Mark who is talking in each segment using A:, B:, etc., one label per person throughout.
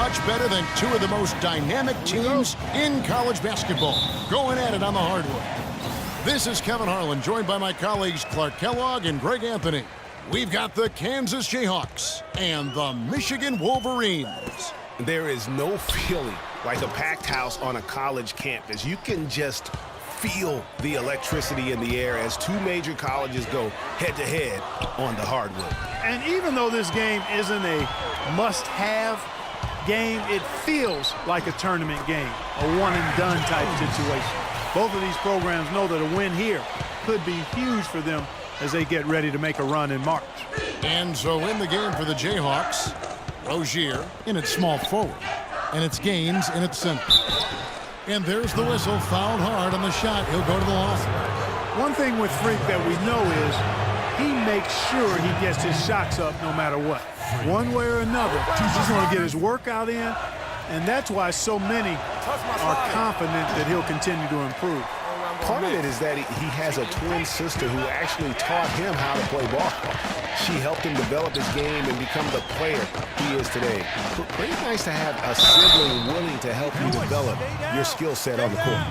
A: much better than two of the most dynamic teams in college basketball going at it on the hardwood. This is Kevin Harlan, joined by my colleagues Clark Kellogg and Greg Anthony. We've got the Kansas Jayhawks and the Michigan Wolverines.
B: There is no feeling like a packed house on a college campus. You can just feel the electricity in the air as two major colleges go head-to-head on the hardwood.
C: And even though this game isn't a must-have game, it feels like a tournament game, a one-and-done type situation. Both of these programs know that a win here could be huge for them as they get ready to make a run in March.
A: And so in the game for the Jayhawks, Rozier in its small forward, and it's Gaines in its center. And there's the whistle, fouled hard on the shot. He'll go to the line.
C: One thing with Freak that we know is he makes sure he gets his shots up no matter what. One way or another, he's going to get his workout in, and that's why so many are confident that he'll continue to improve.
B: Part of it is that he has a twin sister who actually taught him how to play ball. She helped him develop his game and become the player he is today. Pretty nice to have a sibling willing to help you develop your skill set on the court.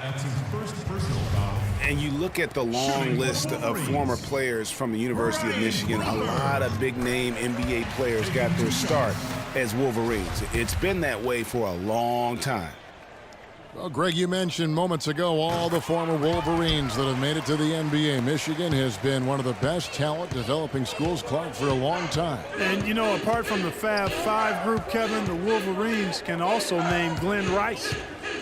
D: That's his first personal foul.
B: And you look at the long list of former players from the University of Michigan, a lot of big-name NBA players got their start as Wolverines. It's been that way for a long time.
A: Well, Greg, you mentioned moments ago all the former Wolverines that have made it to the NBA. Michigan has been one of the best talent developing schools, Clark, for a long time.
C: And, you know, apart from the Fab Five group, Kevin, the Wolverines can also name Glenn Rice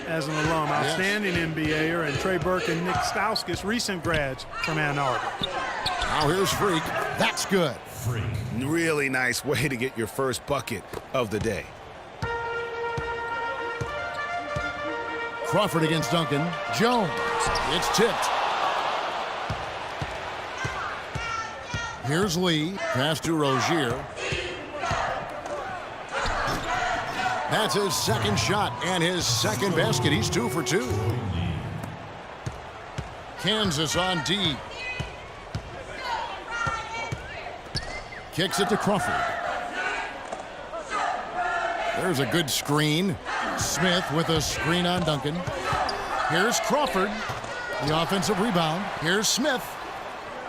C: as an alum, outstanding NBAer, and Trey Burke and Nick Stauskas, recent grads from Ann Arbor.
A: Now here's Freak. That's good.
D: Freak.
B: Really nice way to get your first bucket of the day.
A: Crawford against Duncan. Jones. It's tipped. Here's Lee. Pass to Rozier. That's his second shot and his second basket. He's 2 for 2. Kansas on D. Kicks it to Crawford. There's a good screen. Smith with a screen on Duncan. Here's Crawford. The offensive rebound. Here's Smith.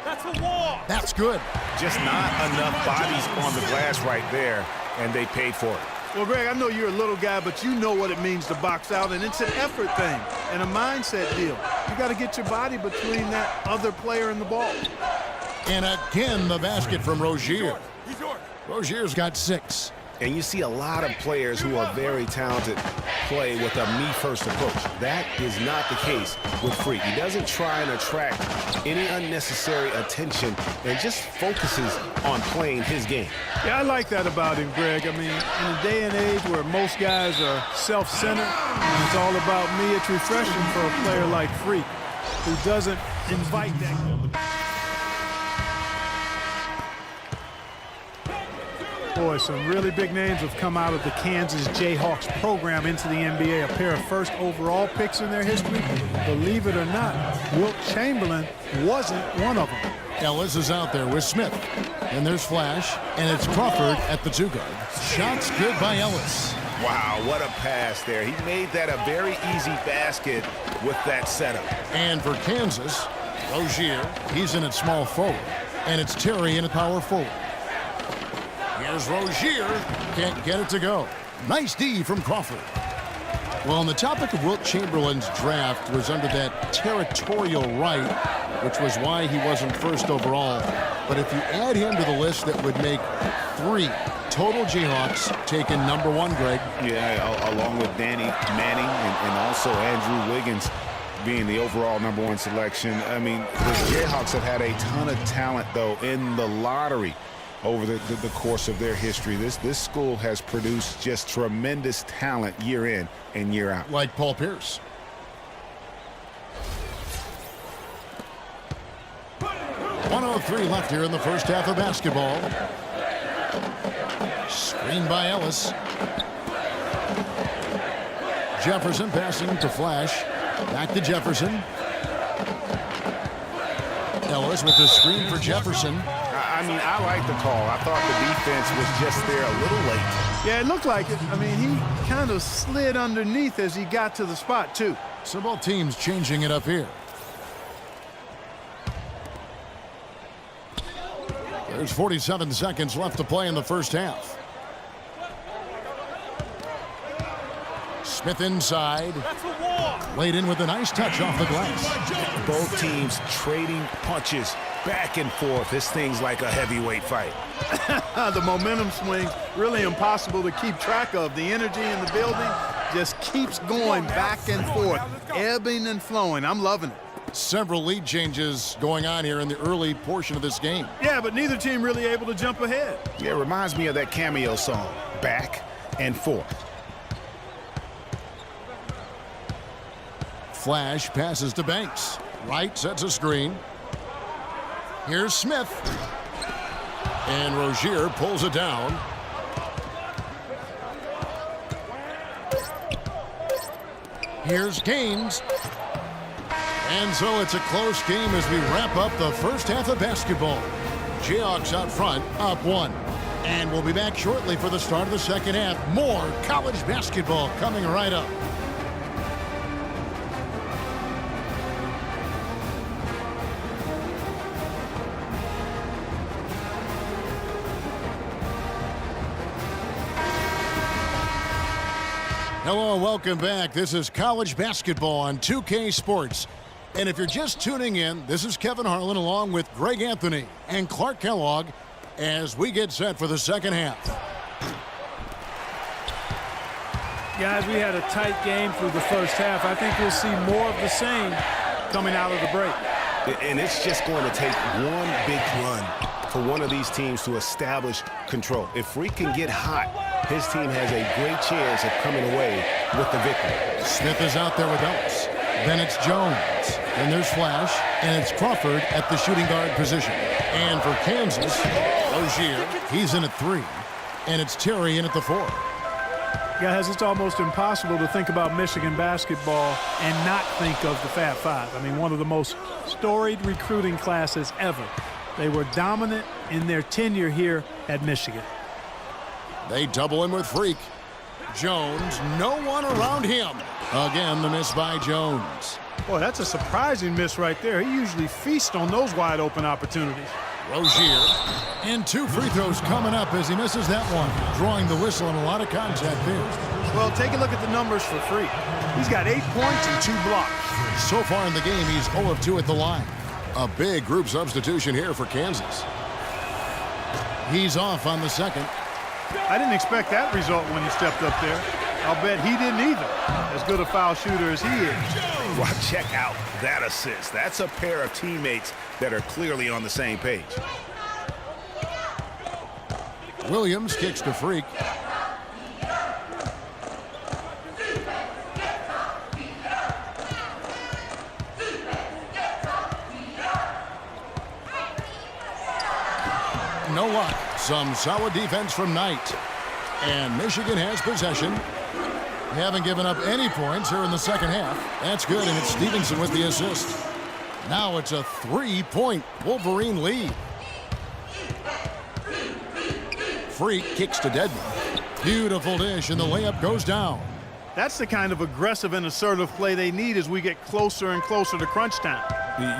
C: That's a wall.
A: That's good.
B: Just not enough bodies on the glass right there, and they paid for it.
C: Well, Greg, I know you're a little guy, but you know what it means to box out, and it's an effort thing and a mindset deal. You got to get your body between that other player and the ball.
A: And again, the basket from Rozier. Rozier's got 6.
B: And you see a lot of players who are very talented play with a me-first approach. That is not the case with Freak. He doesn't try and attract any unnecessary attention and just focuses on playing his game.
C: Yeah, I like that about him, Greg. I mean, in a day and age where most guys are self-centered and it's all about me, it's refreshing for a player like Freak who doesn't invite that. Boy, some really big names have come out of the Kansas Jayhawks program into the NBA. A pair of first overall picks in their history. Believe it or not, Wilt Chamberlain wasn't one of them.
A: Ellis is out there with Smith. And there's Flash, and it's Crawford at the 2 guard. Shots good by Ellis.
B: Wow, what a pass there. He made that a very easy basket with that setup.
A: And for Kansas, Rozier, he's in at small forward. And it's Terry in at power forward. Here's Rozier. Can't get it to go. Nice D from Crawford. Well, on the topic of Wilt Chamberlain's draft was under that territorial right, which was why he wasn't first overall. But if you add him to the list, that would make 3 total Jayhawks taken number 1, Greg.
B: Yeah, along with Danny Manning and also Andrew Wiggins being the overall number 1 selection. I mean, the Jayhawks have had a ton of talent, though, in the lottery over the course of their history. This school has produced just tremendous talent year in and year out.
A: Like Paul Pierce. 1:03 left here in the first half of basketball. Screen by Ellis. Jefferson passing to Flash. Back to Jefferson. Ellis with the screen for Jefferson.
B: I I mean, I like the call. I thought the defense was just there a little late.
C: Yeah, it looked like it. I mean, he kind of slid underneath as he got to the spot, too.
A: So both teams changing it up here. There's 47 seconds left to play in the first half. Smith inside. Laid in with a nice touch off the glass.
B: Both teams trading punches back and forth. This thing's like a heavyweight fight.
C: The momentum swings, really impossible to keep track of. The energy in the building just keeps going back and forth, ebbing and flowing. I'm loving it.
A: Several lead changes going on here in the early portion of this game.
C: Yeah, but neither team really able to jump ahead.
B: Yeah, it reminds me of that cameo song, Back and Forth.
A: Flash passes to Banks. Wright sets a screen. Here's Smith. And Rozier pulls it down. Here's Gaines. And so it's a close game as we wrap up the first half of basketball. Jayhawks out front, up 1. And we'll be back shortly for the start of the second half. More college basketball coming right up. Hello, welcome back. This is college basketball on 2K Sports. And if you're just tuning in, this is Kevin Harlan along with Greg Anthony and Clark Kellogg as we get set for the second half.
C: Guys, we had a tight game through the first half. I think we'll see more of the same coming out of the break.
B: And it's just going to take one big run for one of these teams to establish control. If Freak can get hot, his team has a great chance of coming away with the victory.
A: Smith is out there with Ellis. Then it's Jones. Then there's Flash. And it's Crawford at the shooting guard position. And for Kansas, Rozier, he's in at 3. And it's Terry in at the 4.
C: Guys, it's almost impossible to think about Michigan basketball and not think of the Fab Five. I mean, one of the most storied recruiting classes ever. They were dominant in their tenure here at Michigan.
A: They double him with Freak. Jones, no one around him. Again, the miss by Jones.
C: Boy, that's a surprising miss right there. He usually feasts on those wide open opportunities.
A: Rozier. And 2 free throws coming up as he misses that one. Drawing the whistle and a lot of contact there.
C: Well, take a look at the numbers for Freak. He's got 8 points and 2 blocks.
A: So far in the game, he's 0 of 2 at the line. A big group substitution here for Kansas. He's off on the second.
C: I didn't expect that result when he stepped up there. I'll bet he didn't either. As good a foul shooter as he is.
B: Well, check out that assist. That's a pair of teammates that are clearly on the same page.
A: Williams kicks to Freak. No luck. Some solid defense from Knight. And Michigan has possession. They haven't given up any points here in the second half. That's good, and it's Stevenson with the assist. Now it's a 3-point Wolverine lead. Freak kicks to Dedman. Beautiful dish, and the layup goes down.
C: That's the kind of aggressive and assertive play they need as we get closer and closer to crunch time.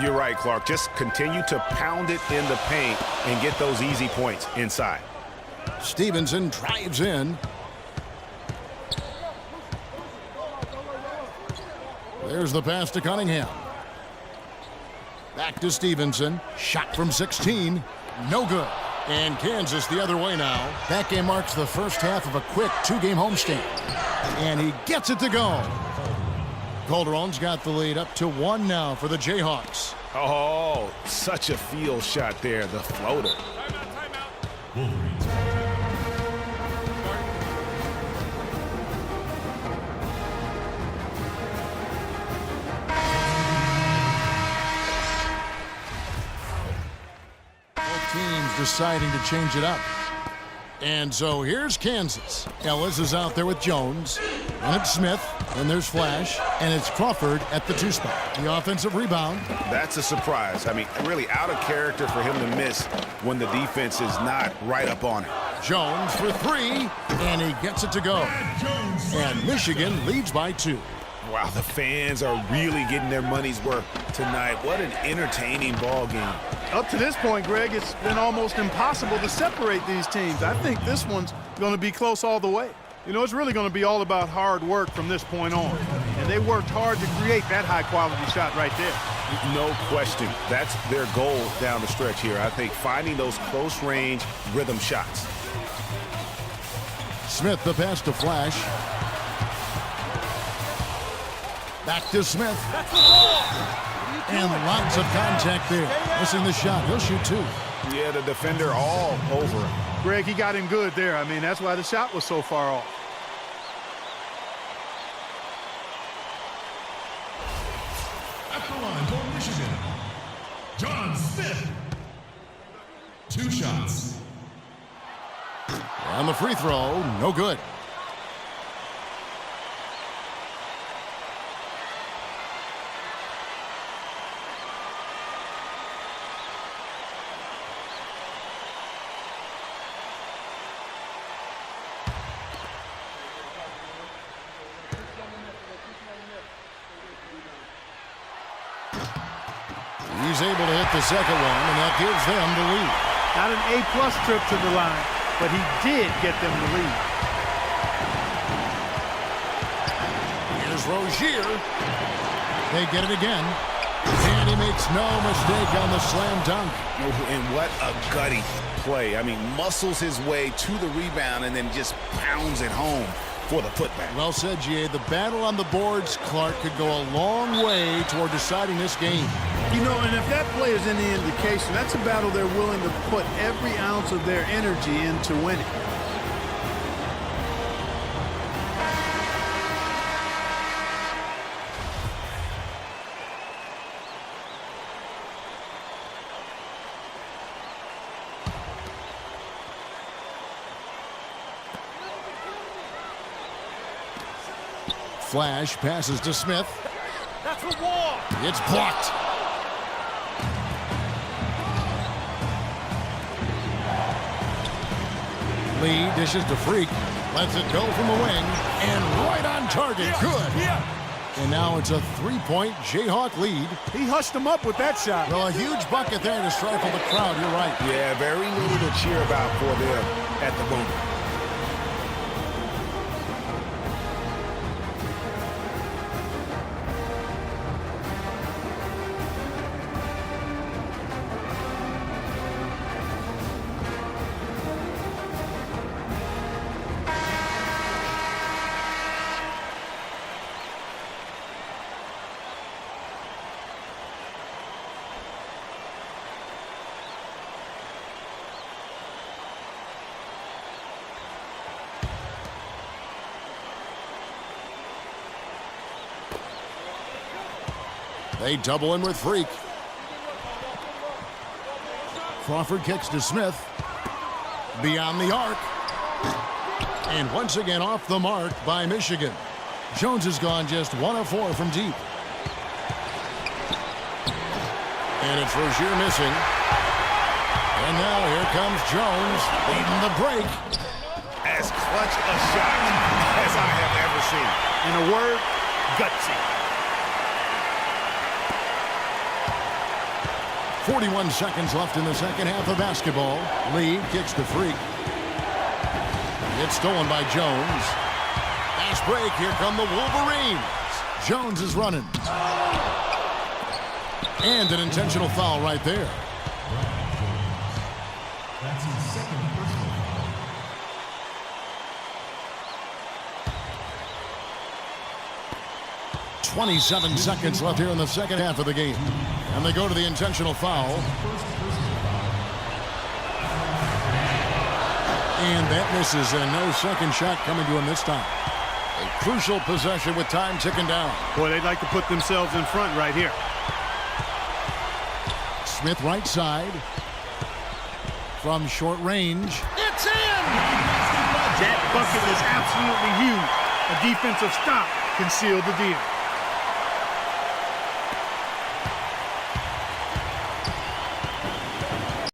B: You're right, Clark. Just continue to pound it in the paint and get those easy points inside.
A: Stevenson drives in. There's the pass to Cunningham. Back to Stevenson. Shot from 16. No good. And Kansas the other way now. That game marks the first half of a quick 2-game homestand. And he gets it to go. Calderon's got the lead up to 1 now for the Jayhawks.
B: Oh, such a field shot there, the floater.
D: Wolverines.
A: Both teams deciding to change it up. And so here's Kansas. Ellis is out there with Jones. And it's Smith, and there's Flash, and it's Crawford at the 2 spot. The offensive rebound.
B: That's a surprise. I mean, really out of character for him to miss when the defense is not right up on him.
A: Jones for 3, and he gets it to go. And Michigan leads by 2.
B: Wow, the fans are really getting their money's worth tonight. What an entertaining ball game.
C: Up to this point, Greg, it's been almost impossible to separate these teams. I think this one's going to be close all the way. You know, it's really going to be all about hard work from this point on. And they worked hard to create that high-quality shot right there.
B: No question. That's their goal down the stretch here. I think finding those close-range rhythm shots.
A: Smith, the pass to Flash. Back to Smith. And lots of contact there. Missing the shot. He'll shoot 2.
B: Yeah, the defender all over him.
C: Greg, he got him good there. I mean, that's why the shot was so far off.
D: At the line for Michigan, John Smith. 2 shots.
A: On the free throw, no good. He's able to hit the second one, and that gives them the lead.
C: Not an A-plus trip to the line, but he did get them the lead.
A: Here's Rozier. They get it again. And he makes no mistake on the slam dunk.
B: And what a gutty play. I mean, muscles his way to the rebound and then just pounds it home for the putback.
A: Well said, G.A. The battle on the boards, Clark, could go a long way toward deciding this game.
C: You know, and if that play is any indication, that's a battle they're willing to put every ounce of their energy into winning.
A: Flash passes to Smith.
C: That's a wall.
A: It's blocked. Lee dishes to Freak. Lets it go from the wing. And right on target. Good. And now it's a 3-point Jayhawk lead.
C: He hushed him up with that shot.
A: Well, a huge bucket there to stifle the crowd. You're right.
B: Yeah, very little to cheer about for them at the moment.
A: They double him with Freak. Crawford kicks to Smith. Beyond the arc. And once again off the mark by Michigan. Jones has gone just 1 of 4 from deep. And it's Rozier missing. And now here comes Jones leading the break.
B: As clutch a shot as I have ever seen.
C: In a word, gutsy.
A: 41 seconds left in the second half of basketball. Lee kicks to Freak. It's stolen by Jones. Fast break. Here come the Wolverines. Jones is running. And an intentional foul right there.
D: That's his second personal foul.
A: 27 seconds left here in the second half of the game. And they go to the intentional foul. And that misses, and no second shot coming to him this time. A crucial possession with time ticking down.
C: Boy, they'd like to put themselves in front right here.
A: Smith right side. From short range. It's in!
C: That bucket was absolutely huge. A defensive stop can seal the deal.